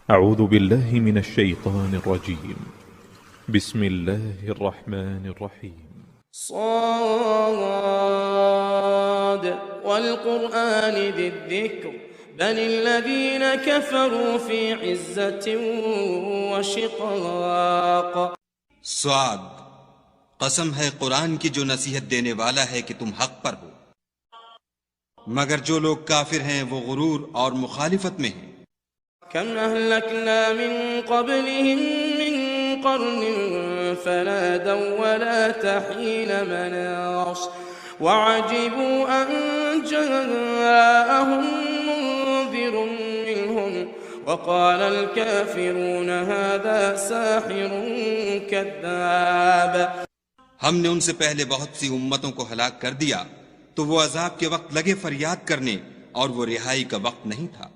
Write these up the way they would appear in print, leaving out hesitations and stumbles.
أعوذ بالله من الشيطان الرجيم. بسم الله الرحمن الرحيم. صاد والقرآن ذي الذكر بل الذين كفروا في عزة وشقاق. صاد، قسم ہے قرآن کی جو نصیحت دینے والا ہے کہ تم حق پر ہو، مگر جو لوگ کافر ہیں وہ غرور اور مخالفت میں ہیں۔ كم أهلكنا من قبلهم من قرن فنادوا ولا تحين مناص وعجبوا أن جاءهم منذر منهم وقال الكافرون هذا ساحر كذاب۔ ہم نے ان سے پہلے بہت سی امتوں کو ہلاک کر دیا تو وہ عذاب کے وقت لگے فریاد کرنے، اور وہ رہائی کا وقت نہیں تھا،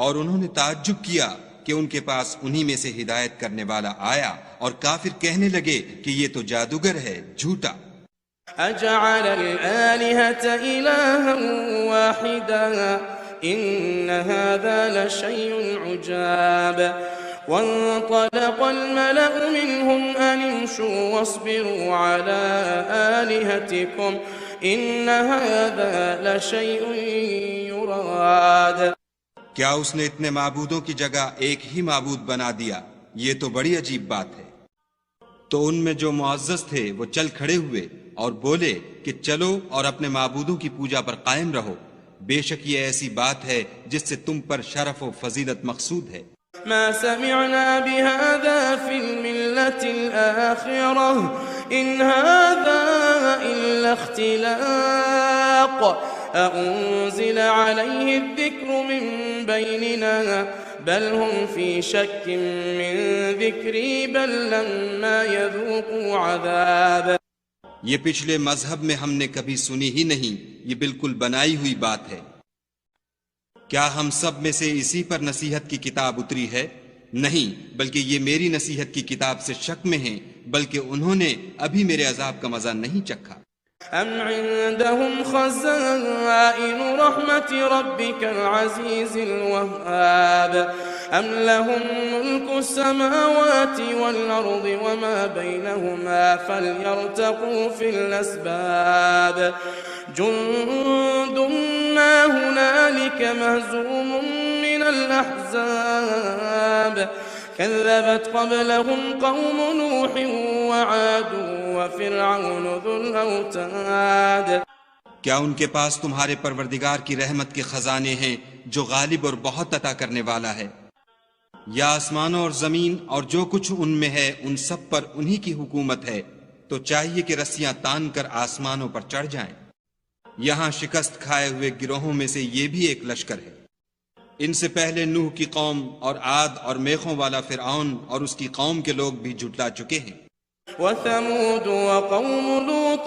اور انہوں نے تعجب کیا کہ ان کے پاس انہی میں سے ہدایت کرنے والا آیا، اور کافر کہنے لگے کہ یہ تو جادوگر ہے، جھوٹا۔ أجعل الآلهة إلها واحدا إن هذا لشيء عجاب۔ وانطلق الملأ منهم أن امشوا واصبروا على آلهتكم إن هذا لشيء يراد۔ کیا اس نے اتنے معبودوں کی جگہ ایک ہی معبود بنا دیا؟ یہ تو بڑی عجیب بات ہے۔ تو ان میں جو معزز تھے وہ چل کھڑے ہوئے اور بولے کہ چلو اور اپنے معبودوں کی پوجا پر قائم رہو، بے شک یہ ایسی بات ہے جس سے تم پر شرف و فضیلت مقصود ہے۔ ما سمعنا بهذا في الملة الآخرة إن هذا إلا اختلاق أأنزل عليه الذكر من بيننا بل هم في شك من ذكري بل لما يذوقوا عذاب۔ یہ پچھلے مذہب میں ہم نے کبھی سنی ہی نہیں، یہ بالکل بنائی ہوئی بات ہے۔ کیا ہم سب میں سے اسی پر نصیحت کی کتاب اتری ہے؟ نہیں، بلکہ یہ میری نصیحت کی کتاب سے شک میں ہیں، بلکہ انہوں نے ابھی میرے عذاب کا مزہ نہیں چکھا۔ أم عندهم خزائن رحمة ربك العزيز الوهاب أم لهم ملك السماوات والأرض وما بينهما فليرتقوا في الأسباب جند ما هنالك مهزوم من الأحزاب كذبت قبلهم قوم نوح وعاد وفرعون ذو الأوتاد۔ کیا ان کے پاس تمہارے پروردگار کی رحمت کے خزانے ہیں جو غالب اور بہت عطا کرنے والا ہے؟ یا آسمانوں اور زمین اور جو کچھ ان میں ہے ان سب پر انہی کی حکومت ہے، تو چاہیے کہ رسیاں تان کر آسمانوں پر چڑھ جائیں۔ یہاں شکست کھائے ہوئے گروہوں میں سے یہ بھی ایک لشکر ہے۔ ان سے پہلے نوح کی قوم اور عاد اور میخوں والا فرعون اور اس کی قوم کے لوگ بھی جھٹلا چکے ہیں۔ وثمود وقوم لوط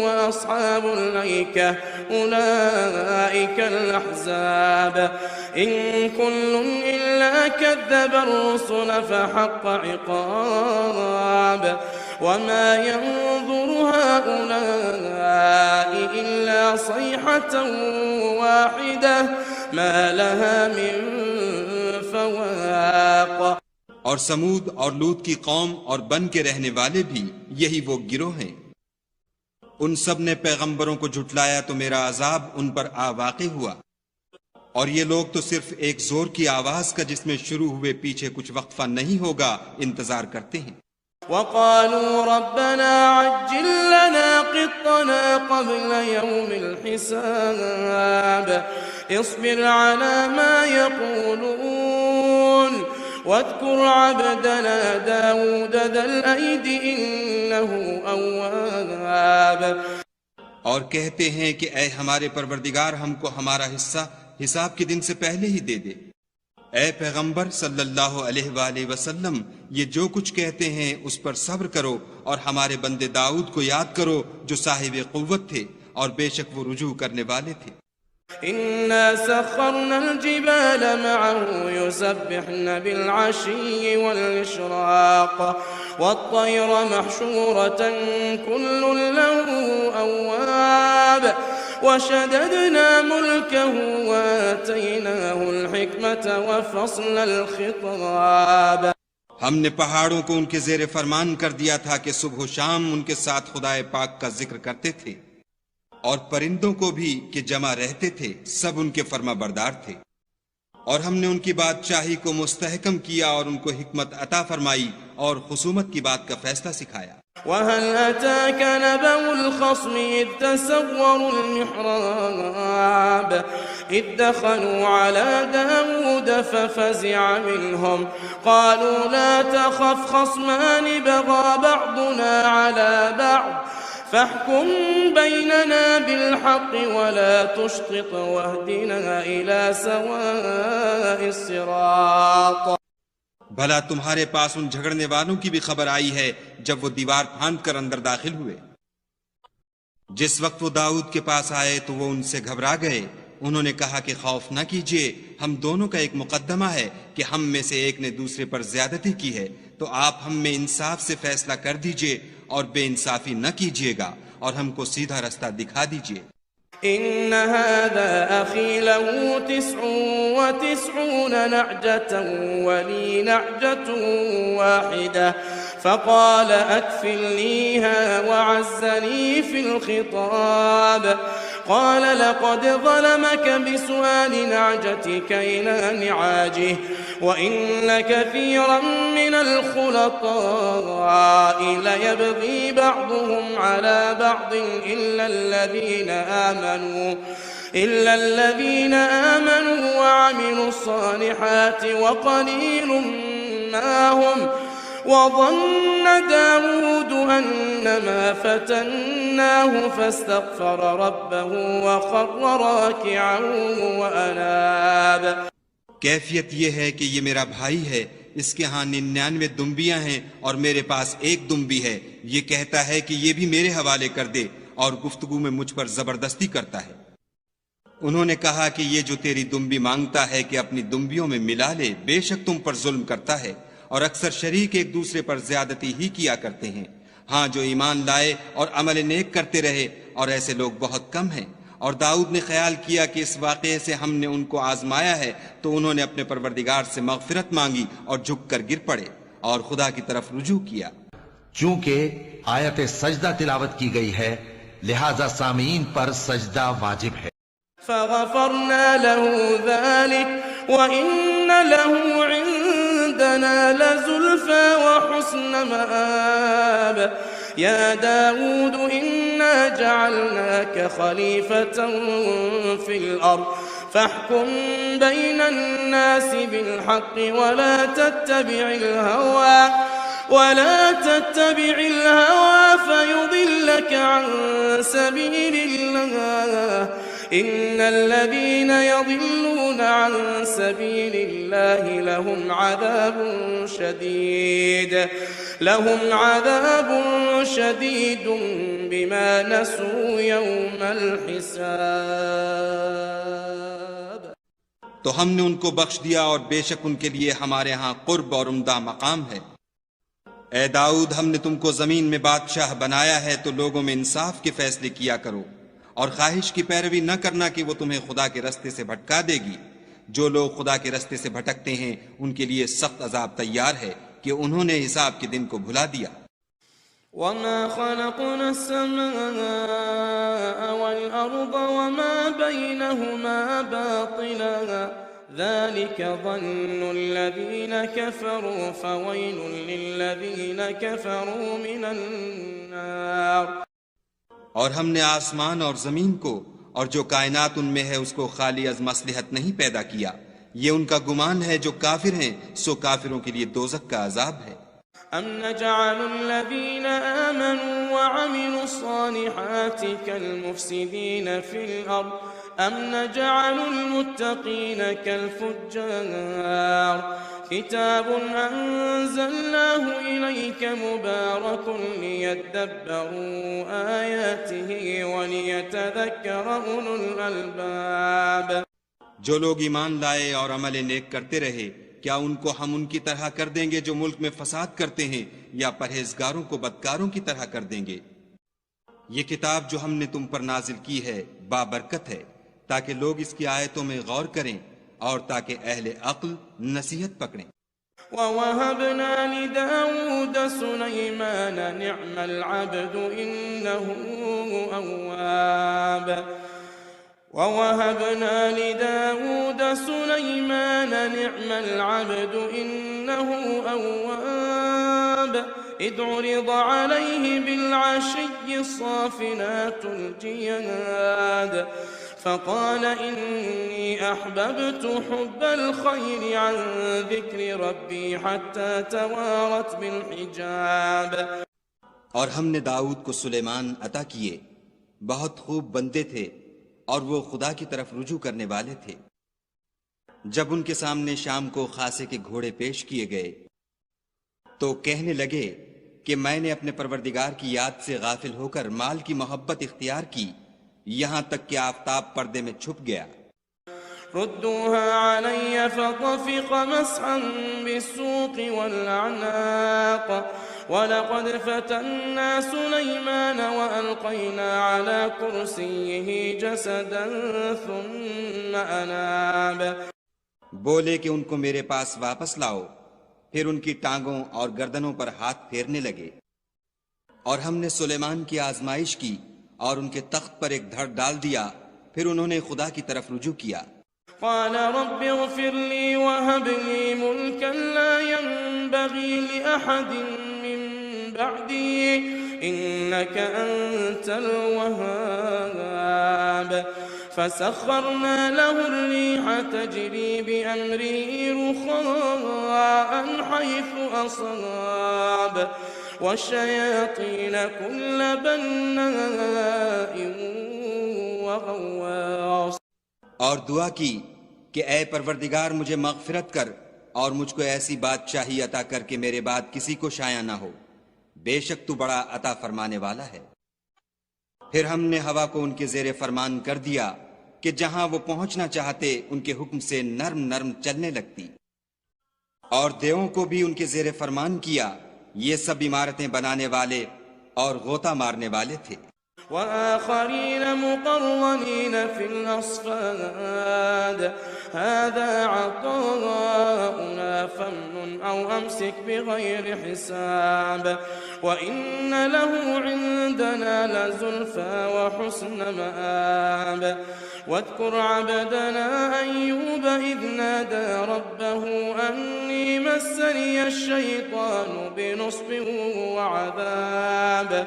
وأصحاب الأيكة أولئك الأحزاب إن كل إلا كذب الرسل فحق عقاب وما ينظر هؤلاء إلا صيحة واحدة ما لها من فواق۔ اور سمود اور لوط کی قوم اور بن کے رہنے والے بھی یہی وہ گروہ ہیں۔ ان سب نے پیغمبروں کو جھٹلایا تو میرا عذاب ان پر آ واقع ہوا، اور یہ لوگ تو صرف ایک زور کی آواز کا جس میں شروع ہوئے پیچھے کچھ وقفہ نہیں ہوگا انتظار کرتے ہیں۔ وقالوا ربنا عجل لنا قطنا قبل يوم الحساب اصبر على ما يقولون واذكر عبدنا داود ذا الأيد إنه أواب۔ اور کہتے ہیں کہ اے ہمارے پروردگار ہم کو ہمارا حصہ حساب کے دن سے پہلے ہی دے دے۔ اے پیغمبر صلی اللہ علیہ وآلہ وسلم، یہ جو کچھ کہتے ہیں اس پر صبر کرو، اور ہمارے بندے داؤد کو یاد کرو جو صاحب قوت تھے اور بے شک وہ رجوع کرنے والے تھے۔ إنا سخرنا الجبال معه يسبحن بالعشي والإشراق والطير محشورة كل له أواب وشددنا ملكه وآتيناه الحكمة وفصل الخطاب. ہم نے پہاڑوں کو ان کے زیر فرمان کر دیا تھا کہ صبح و شام ان کے ساتھ خدائے پاک کا ذکر کرتے تھے، اور پرندوں کو بھی کہ جمع رہتے تھے، سب ان کے فرما بردار تھے. اور ہم نے ان کی بادشاہی کو مستحکم کیا اور ان کو حکمت عطا فرمائی اور خصومت کی بات کا فیصلہ سکھایا. وهل أتاك نبأ الخصم إذ تسوروا المحراب إذ دخلوا على داود ففزع منهم قالوا لا تخف خصمان بغى بعضنا على بعض فاحكم بيننا بالحق ولا تشطط واهدنا إلى سواء الصراط. بھلا تمہارے پاس ان جھگڑنے والوں کی بھی خبر آئی ہے جب وہ دیوار پھاند کر اندر داخل ہوئے؟ جس وقت وہ داؤد کے پاس آئے تو وہ ان سے گھبرا گئے. انہوں نے کہا کہ خوف نہ کیجیے، ہم دونوں کا ایک مقدمہ ہے کہ ہم میں سے ایک نے دوسرے پر زیادتی کی ہے، تو آپ ہم میں انصاف سے فیصلہ کر دیجیے اور بے انصافی نہ کیجیے گا اور ہم کو سیدھا رستہ دکھا دیجیے. إن هذا أخي له 99 نعجة ولي نعجة واحدة فقال أكفلنيها وعزني في الخطاب. قال لقد ظلمك بسؤال نعجتك إلى نعاجه وإن كثيرا من الخلطاء ليبغي بعضهم على بعض إلا الذين آمنوا وعملوا الصالحات وقليل ما هم. وظن داود أنما فتناه فاستغفر ربه وخر راكعا وأناب. کیفیت یہ ہے کہ یہ میرا بھائی ہے، اس کے ہاں 99 دمبیاں ہیں اور میرے پاس ایک دمبی ہے. یہ کہتا ہے کہ یہ بھی میرے حوالے کر دے اور گفتگو میں مجھ پر زبردستی کرتا ہے. انہوں نے کہا کہ یہ جو تیری دمبی مانگتا ہے کہ اپنی دمبیوں میں ملا لے، بے شک تم پر ظلم کرتا ہے اور اکثر شریک ایک دوسرے پر زیادتی ہی کیا کرتے ہیں. ہاں جو ایمان لائے اور عمل نیک کرتے رہے، اور ایسے لوگ بہت کم ہیں. اور داؤد نے خیال کیا کہ اس واقعے سے ہم نے ان کو آزمایا ہے، تو انہوں نے اپنے پروردگار سے مغفرت مانگی اور جھک کر گر پڑے اور خدا کی طرف رجوع کیا. چونکہ آیت سجدہ تلاوت کی گئی ہے لہذا سامعین پر سجدہ واجب ہے. فغفرنا له ذلك وإن له عندنا لزلفى وحسن مآب. يا داود إنا جعلناك خليفة في الأرض فاحكم بين الناس بالحق ولا تتبع الهوى فيضلك عن سبيل الله. إن الذين يضلون عن سبيل الله لهم عذاب شديد بما نسوا يوم الحساب. تو ہم نے ان کو بخش دیا اور بے شک ان کے لیے ہمارے ہاں قرب اور عمدہ مقام ہے. اے داؤد، ہم نے تم کو زمین میں بادشاہ بنایا ہے تو لوگوں میں انصاف کے فیصلے کیا کرو اور خواہش کی پیروی نہ کرنا کہ وہ تمہیں خدا کے رستے سے بھٹکا دے گی. جو لوگ خدا کے رستے سے بھٹکتے ہیں ان کے لیے سخت عذاب تیار ہے کہ انہوں نے حساب کے دن کو بھلا دیا. وما خلقنا السماء والأرض وما بينهما باطلا ذلك ظن الذين كفروا فويل للذين كفروا من النار. اور ہم نے آسمان اور زمین کو اور جو کائنات ان میں ہے اس کو خالی از مصلحت نہیں پیدا کیا. یہ ان کا گمان ہے جو کافر ہیں، سو کافروں کے لیے دوزخ کا عذاب ہے. أم نجعل الذين آمنوا وعملوا الصالحات كالمفسدين في الأرض أم نجعل المتقين كالفجار. كتاب أنزلناه إليك مبارك ليدبروا آياته وليتذكر أولو الألباب. جو لوگ ایمان لائے اور عمل نیک کرتے رہے، کیا ان کو ہم ان کی طرح کر دیں گے جو ملک میں فساد کرتے ہیں، یا پرہیزگاروں کو بدکاروں کی طرح کر دیں گے؟ یہ کتاب جو ہم نے تم پر نازل کی ہے بابرکت ہے، تاکہ لوگ اس کی آیتوں میں غور کریں اور تاکہ اہل عقل نصیحت پکڑیں۔ وَوَهَبْنَا لِدَاوُودَ سُلَيْمَانَ نِعْمَ الْعَبْدُ إِنَّهُ أَوَّابٌ وَوَهَبْنَا لِدَاوُودَ سُلَيْمَانَ نِعْمَ الْعَبْدُ إِنَّهُ أَوَّابٌ إِذْ عُرِضَ عَلَيْهِ بِالْعَشِيِّ الصَّافِنَاتُ الْجِيَادُ فقال إني أحببت حب الخير عن ذكر ربي حتى توارت بالحجاب۔ اور ہم نے داؤد کو سلیمان عطا کیے، بہت خوب بندے تھے اور وہ خدا کی طرف رجوع کرنے والے تھے۔ جب ان کے سامنے شام کو خاصے کے گھوڑے پیش کیے گئے تو کہنے لگے کہ میں نے اپنے پروردگار کی یاد سے غافل ہو کر مال کی محبت اختیار کی، یہاں تک کہ آفتاب پردے میں چھپ گیا۔ ردوها علي فطفق مسحا بالسوق والأعناق ولقد فتنا سليمان وألقينا على كرسيه جسدا ثم أناب۔ بولے کہ ان کو میرے پاس واپس لاؤ، پھر ان کی ٹانگوں اور گردنوں پر ہاتھ پھیرنے لگے۔ اور ہم نے سلیمان کی آزمائش کی اور ان کے تخت پر ایک دھڑ ڈال دیا، پھر انہوں نے خدا کی طرف رجوع کیا۔ قال رب اغفر لي وهب لي ملكا لا ينبغي لأحد من بعدي إنك أنت الوهاب۔ فسخرنا له الريح تجري بأمره رخاء حيث أصاب والشياطين كل بناء وغواص۔ اور دعا کی کہ اے پروردگار مجھے مغفرت کر اور مجھ کو ایسی بادشاہی عطا کر کے میرے بعد کسی کو شایع نہ ہو، بے شک تو بڑا عطا فرمانے والا ہے۔ پھر ہم نے ہوا کو ان کے زیر فرمان کر دیا کہ جہاں وہ پہنچنا چاہتے ان کے حکم سے نرم نرم چلنے لگتی، اور دیووں کو بھی ان کے زیر فرمان کیا، یہ سب عمارتیں بنانے والے اور غوطہ مارنے والے تھے۔ وآخرين مقرنين في الأصفاد هذا عطاؤنا فامنن أو أمسك بغير حساب وإن له عندنا لزلفى وحسن مآب واذكر عبدنا أيوب إذ نادى ربه أني مسني الشيطان بنصب وعذاب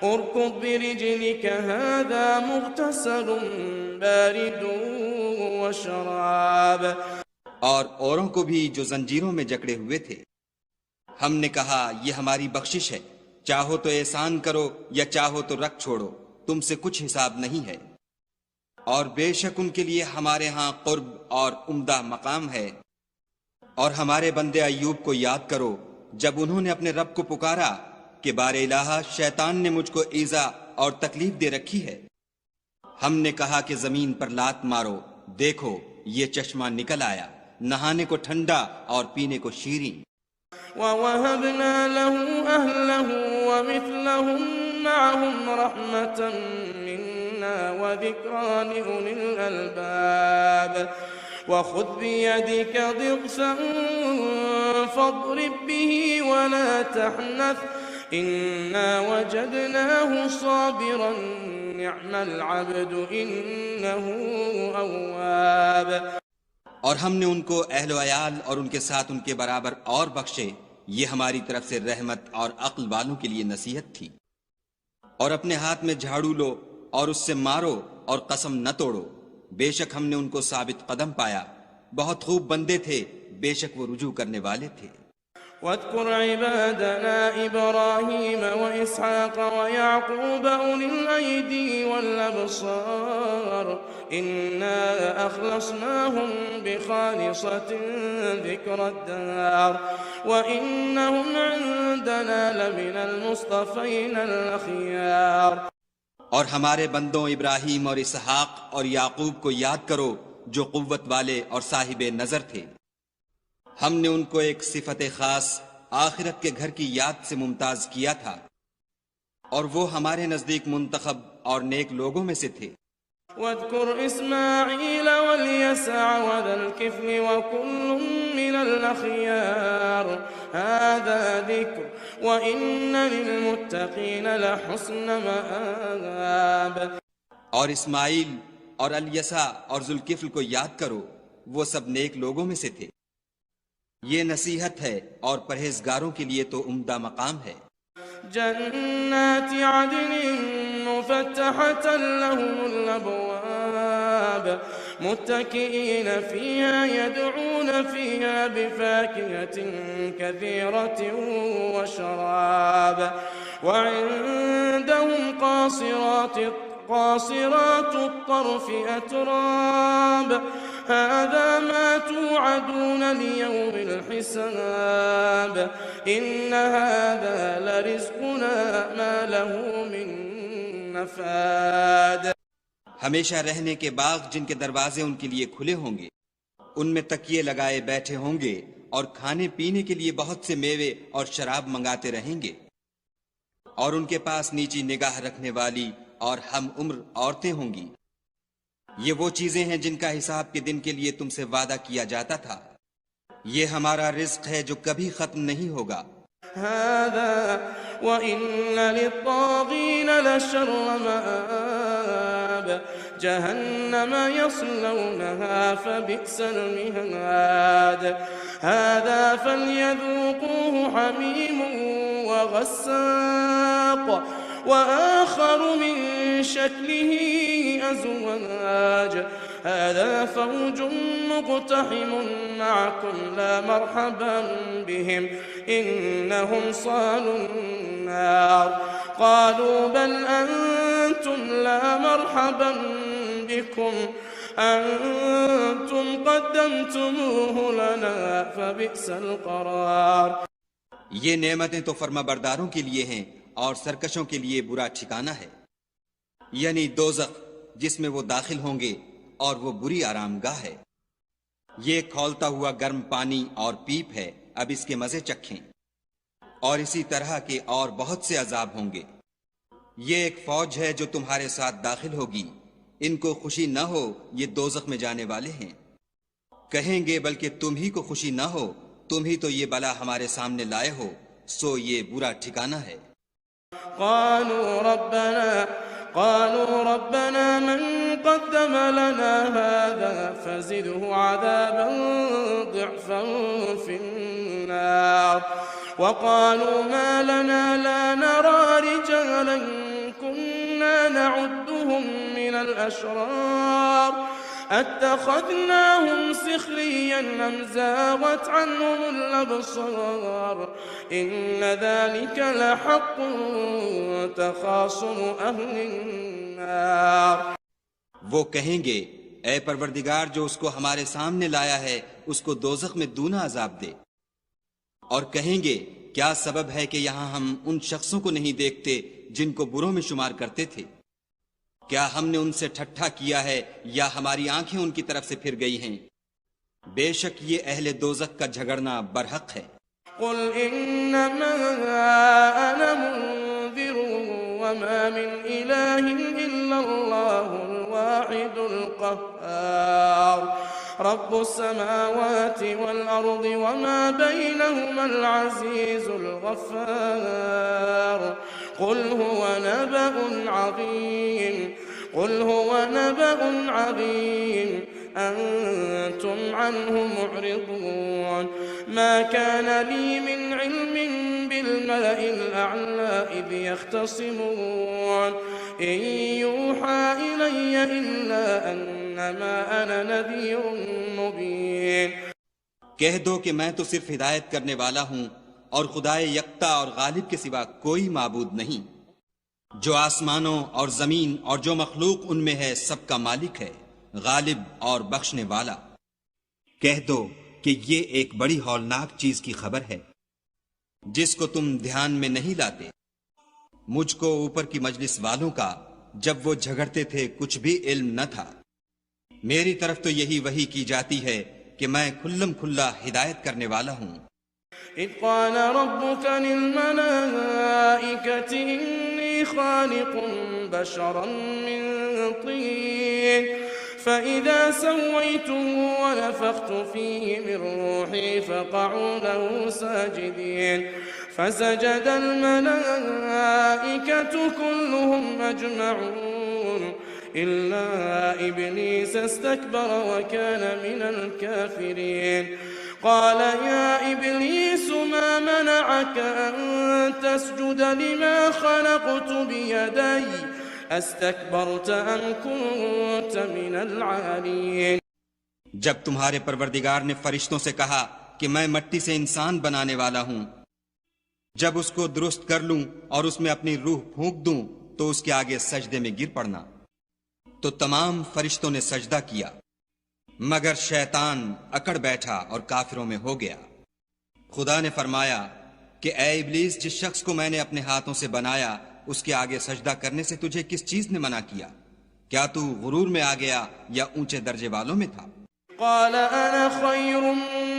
اركض برجلك هذا مغتسل بارد وشراب۔ اور اوروں کو بھی جو زنجیروں میں جکڑے ہوئے تھے ہم نے کہا یہ ہماری بخشش ہے، چاہو تو احسان کرو یا چاہو تو رکھ چھوڑو، تم سے کچھ حساب نہیں ہے، اور بے شک ان کے لیے ہمارے ہاں قرب اور عمدہ مقام ہے۔ اور ہمارے بندے ایوب کو یاد کرو جب انہوں نے اپنے رب کو پکارا کہ بار الہ شیطان نے مجھ کو ایذا اور تکلیف دے رکھی ہے۔ ہم نے کہا کہ زمین پر لات مارو، دیکھو یہ چشمہ نکل آیا، نہانے کو ٹھنڈا اور پینے کو شیریں۔ وَوَهَبْنَا لَهُ أَهْلَهُ وَمِثْلَهُمْ مَعَهُمْ رَحْمَةً مِنَّا وَذِكْرَى لِأُولِي الْأَلْبَابِ وَخُذْ بِيَدِكَ ضِغْثًا فَاضْرِب بِّهِ وَلَا تَحْنَثْ إِنَّا وَجَدْنَاهُ صَابِرًا نِعْمَ الْعَبْدُ إِنَّهُ أَوَّابٌ۔ اور ہم نے ان کو اہل و عیال اور ان کے ساتھ ان کے برابر اور بخشے، یہ ہماری طرف سے رحمت اور عقل والوں کے لیے نصیحت تھی۔ اور اپنے ہاتھ میں جھاڑو لو اور اس سے مارو اور قسم نہ توڑو، بے شک ہم نے ان کو ثابت قدم پایا، بہت خوب بندے تھے، بے شک وہ رجوع کرنے والے تھے۔ واذكر عبادنا إبراهيم وإسحاق ويعقوب أولي الأيدي والأبصار إنا أخلصناهم بخالصة ذكر الدار وإنهم عندنا لمن المصطفين الأخيار۔ اور ہمارے بندوں ابراہیم اور اسحاق اور یعقوب کو یاد کرو جو قوت والے اور صاحب نظر تھے، ہم نے ان کو ایک صفت خاص آخرت کے گھر کی یاد سے ممتاز کیا تھا، اور وہ ہمارے نزدیک منتخب اور نیک لوگوں میں سے تھے۔ واذكر إسماعيل واليسع وذا الكفل وكل من الأخيار هذا ذكر وإن للمتقين لحسن مآب۔ اور اسماعیل اور الیسع اور ذوالکفل کو یاد کرو، وہ سب نیک لوگوں میں سے تھے۔ یہ نصیحت ہے اور پرہیزگاروں کے لیے تو عمدہ مقام ہے۔ جنات عدن مفتحة لهم الأبواب متكئين فيها يدعون فيها بفاكهة كثيرة وشراب وعندهم قاصرات الطرف أتراب هذا ما توعدون ليوم الحساب إن هذا لرزقنا ما له من نفاد۔ ہمیشہ رہنے کے باغ جن کے دروازے ان کے لیے کھلے ہوں گے، ان میں تکیے لگائے بیٹھے ہوں گے اور کھانے پینے کے لیے بہت سے میوے اور شراب منگاتے رہیں گے، اور ان کے پاس نیچی نگاہ رکھنے والی اور ہم عمر عورتیں ہوں گی۔ یہ وہ چیزیں ہیں جن کا حساب کے دن کے لیے تم سے وعدہ کیا جاتا تھا۔ یہ ہمارا رزق ہے جو کبھی ختم نہیں ہوگا۔ هذا وإن للطاغين لشر مآب جهنم يصلونها فبئس المهاد هذا فليذوقوه حميم وغساق وآخر من شكله أزواج هذا فوج مقتحم معكم لا مرحبا بهم إنهم صالوا النار قالوا بل أنتم لا مرحبا بكم أنتم قدمتموه لنا فبئس القرار۔ یہ نعمتیں تو فرما برداروں کے لیے ہیں اور سرکشوں کے لیے برا ٹھکانہ ہے، یعنی دوزخ جس میں وہ داخل ہوں گے اور وہ بری آرام گاہ ہے۔ یہ کھولتا ہوا گرم پانی اور پیپ ہے، اب اس کے مزے چکھیں۔ اور اسی طرح کے اور بہت سے عذاب ہوں گے۔ یہ ایک فوج ہے جو تمہارے ساتھ داخل ہوگی، ان کو خوشی نہ ہو، یہ دوزخ میں جانے والے ہیں۔ کہیں گے بلکہ تم ہی کو خوشی نہ ہو، تم ہی تو یہ بلا ہمارے سامنے لائے ہو، سو یہ برا ٹھکانہ ہے۔ قالوا ربنا من قدم لنا هذا فزده عذابا ضعفا في النار وقالوا ما لنا لا نرى رجالا كنا نعدهم من الأشرار اتخذناهم سخريا أم زاغت عنهم الأبصار إن ذلك لحق تخاصم أهل النار۔ وہ کہیں گے اے پروردگار جو اس کو ہمارے سامنے لایا ہے اس کو دوزخ میں دونا عذاب دے، اور کہیں گے کیا سبب ہے کہ یہاں ہم ان شخصوں کو نہیں دیکھتے جن کو بروں میں شمار کرتے تھے؟ کیا ہم نے ان سے ٹھٹھا کیا ہے یا ہماری آنکھیں ان کی طرف سے پھر گئی ہیں؟ بے شک یہ اہل دوزخ کا جھگڑنا برحق ہے۔ قل انما انا منذر وما من اله الا الله الواحد القهار رب السماوات والارض وما بينهما العزيز الغفار قل هو نبأ عظيم أنتم عنه معرضون ما كان لي من علم بالملأ الأعلى إذ يختصمون إن يوحى إلي إلا أنما أنا نذير مبين۔ کہہ دو کہ میں تو صرف ہدایت کرنے والا ہوں اور خدائے یکتا اور غالب کے سوا کوئی معبود نہیں، جو آسمانوں اور زمین اور جو مخلوق ان میں ہے سب کا مالک ہے، غالب اور بخشنے والا۔ کہہ دو کہ یہ ایک بڑی ہولناک چیز کی خبر ہے جس کو تم دھیان میں نہیں لاتے۔ مجھ کو اوپر کی مجلس والوں کا جب وہ جھگڑتے تھے کچھ بھی علم نہ تھا، میری طرف تو یہی وحی کی جاتی ہے کہ میں کھلم کھلا ہدایت کرنے والا ہوں۔ إذ قال ربك للملائكة إني خالق بشرا من طين فإذا سويته ونفخت فيه من روحي فقعوا له ساجدين فسجد الملائكة كلهم أجمعون إلا إبليس استكبر وكان من الكافرين قال يا إبليس ما منعك أن تسجد لما خلقت بيدي استكبرت أم كنت من العالين جب تمہارے پروردگار نے فرشتوں سے کہا کہ میں مٹی سے انسان بنانے والا ہوں، جب اس کو درست کر لوں اور اس میں اپنی روح پھونک دوں تو اس کے آگے سجدے میں گر پڑنا، تو تمام فرشتوں نے سجدہ کیا مگر شیطان اکڑ بیٹھا اور کافروں میں ہو گیا۔ خدا نے فرمایا کہ اے ابلیس، جس شخص کو میں نے اپنے ہاتھوں سے بنایا اس کے آگے سجدہ کرنے سے تجھے کس چیز نے منع کیا؟ کیا تو غرور میں آ گیا یا اونچے درجے والوں میں تھا؟ قال أنا خير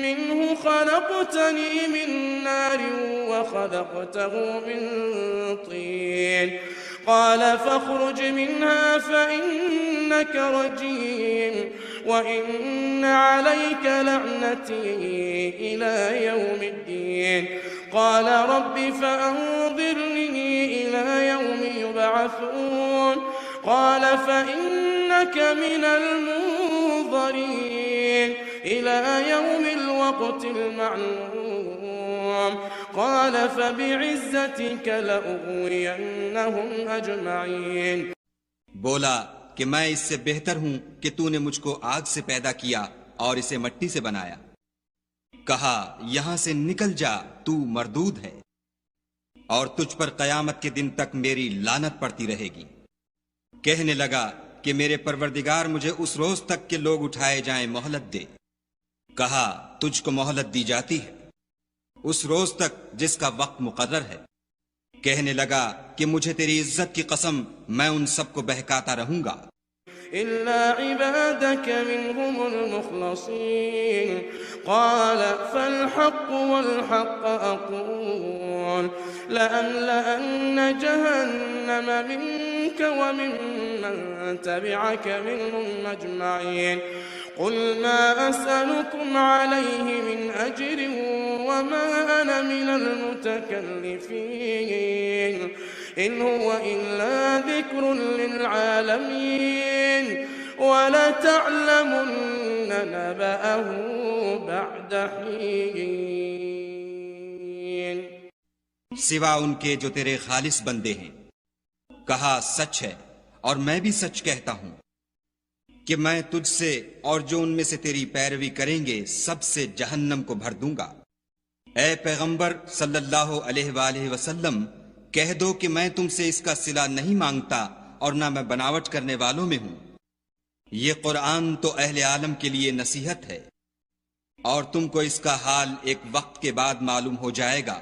منه خلقتني من نار وخلقته من طين قال فاخرج منها فإنك رجيم وإن عليك لعنتي إلى يوم الدين قال رب فأنظرني إلى يوم يبعثون قال فإنك من المنظرين إلى يوم الوقت المعلوم قال فبعزتك لأغوينهم أجمعين بولا کہ میں اس سے بہتر ہوں کہ تو نے مجھ کو آگ سے پیدا کیا اور اسے مٹی سے بنایا۔ کہا یہاں سے نکل جا، تو مردود ہے اور تجھ پر قیامت کے دن تک میری لعنت پڑتی رہے گی۔ کہنے لگا کہ میرے پروردگار مجھے اس روز تک کہ لوگ اٹھائے جائیں مہلت دے۔ کہا تجھ کو مہلت دی جاتی ہے اس روز تک جس کا وقت مقرر ہے۔ کہنے لگا کہ مجھے تیری عزت کی قسم میں ان سب کو بہکاتا رہوں گا إلا عبادك منهم المخلصين قال فالحق والحق أقول لأملأن جهنم منك وممن تبعك منهم أجمعين قل ما أسألكم عليه من أجر وما أنا من المتكلفين إن هو إلا ذكر للعالمين ولتعلمن نبأه بعد حين سوا ان کے جو تیرے خالص بندے ہیں۔ کہا سچ ہے اور میں بھی سچ کہتا ہوں کہ میں تجھ سے اور جو ان میں سے تیری پیروی کریں گے سب سے جہنم کو بھر دوں گا۔ اے پیغمبر صلی اللہ علیہ وآلہ وسلم، کہہ دو کہ میں تم سے اس کا صلہ نہیں مانگتا اور نہ میں بناوٹ کرنے والوں میں ہوں۔ یہ قرآن تو اہل عالم کے لیے نصیحت ہے اور تم کو اس کا حال ایک وقت کے بعد معلوم ہو جائے گا۔